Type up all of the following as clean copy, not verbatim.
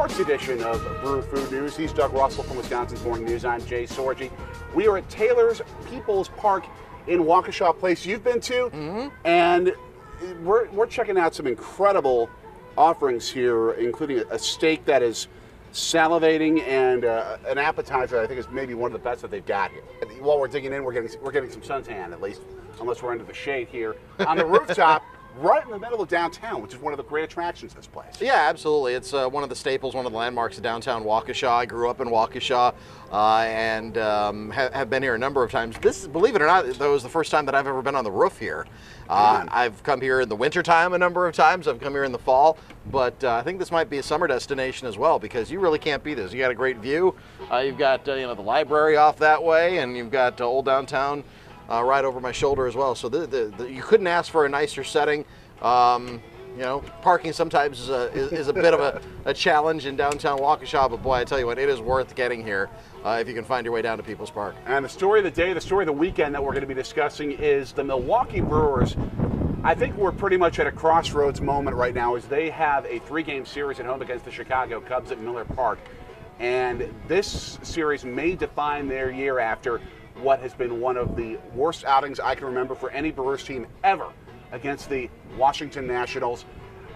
sports edition of Brew Food News. He's Doug Russell from Wisconsin's Morning News. I'm Jay Sorgi. We are at Taylor's People's Park in Waukesha Place you've been to, and we're checking out some incredible offerings here, including a steak that is salivating and an appetizer that I think is maybe one of the best that they've got here. While we're digging in, we're getting some suntan, at least, unless we're under the shade here on the rooftop. Right in the middle of downtown, which is one of the great attractions of this place. Yeah, absolutely. It's one of the staples, one of the landmarks of downtown Waukesha. I grew up in Waukesha and have been here a number of times. This, believe it or not, though, is the first time that I've ever been on the roof here. I've come here in the wintertime a number of times. I've come here in the fall, but I think this might be a summer destination as well, because you really can't beat this. You got a great view. You've got the library off that way, and you've got old downtown right over my shoulder as well. So you couldn't ask for a nicer setting. Parking sometimes is a bit of a challenge in downtown Waukesha, but boy, I tell you what, it is worth getting here if you can find your way down to People's Park. And the story of the day, the story of the weekend that we're going to be discussing is the Milwaukee Brewers. I think we're pretty much at a crossroads moment right now, as they have a 3-game series at home against the Chicago Cubs at Miller Park. And this series may define their year after what has been one of the worst outings I can remember for any Brewers team ever against the Washington Nationals.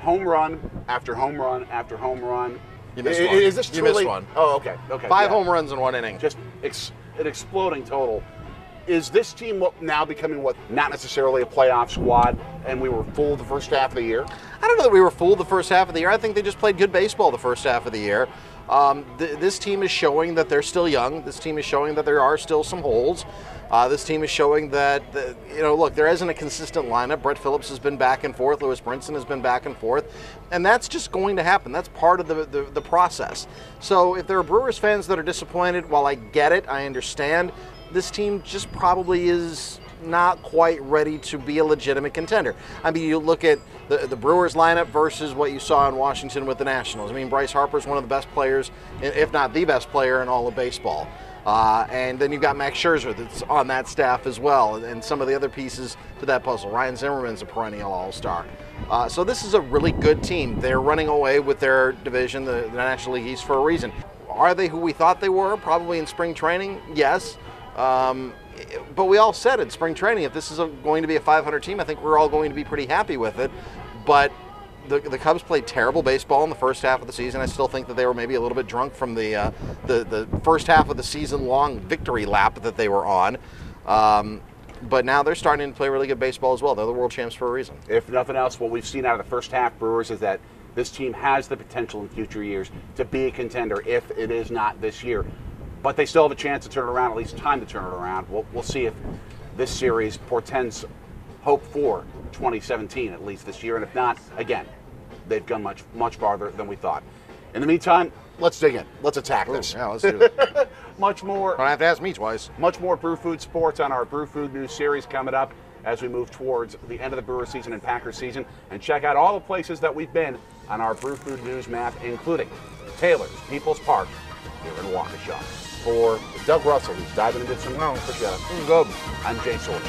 Home run after home run after home run. You missed one. Is this truly? You missed one. Oh, okay. 5 home runs in 1 inning. Just an exploding total. Is this team now becoming not necessarily a playoff squad, and we were fooled the first half of the year? I don't know that we were fooled the first half of the year. I think they just played good baseball the first half of the year. This team is showing that they're still young. This team is showing that there are still some holes. This team is showing that, look, there isn't a consistent lineup. Brett Phillips has been back and forth. Lewis Brinson has been back and forth. And that's just going to happen. That's part of the process. So if there are Brewers fans that are disappointed, while I get it, I understand, this team just probably is not quite ready to be a legitimate contender. I mean, you look at the Brewers lineup versus what you saw in Washington with the Nationals. I mean, Bryce Harper's one of the best players, if not the best player in all of baseball. And then you've got Max Scherzer that's on that staff as well, and some of the other pieces to that puzzle. Ryan Zimmerman's a perennial all-star. So this is a really good team. They're running away with their division, the National League East, for a reason. Are they who we thought they were? Probably in spring training, yes. But we all said in spring training, if this is going to be a 500 team, I think we're all going to be pretty happy with it. But the Cubs played terrible baseball in the first half of the season. I still think that they were maybe a little bit drunk from the first half of the season-long victory lap that they were on. But now they're starting to play really good baseball as well. They're the world champs for a reason. If nothing else, what we've seen out of the first half, Brewers, is that this team has the potential in future years to be a contender, if it is not this year. But they still have a chance to turn it around, at least time to turn it around. We'll see if this series portends hope for 2017, at least this year. And if not, again, they've gone much farther than we thought. In the meantime, let's dig in. Let's attack this. Yeah, let's do it. Much more. Don't have to ask me twice. Much more Brew Food Sports on our Brew Food News series coming up as we move towards the end of the Brewer season and Packer season. And check out all the places that we've been on our Brew Food News map, including Taylor's People's Park here in Waukesha. For Doug Russell, who's diving into some good. I'm Jay Sorgi.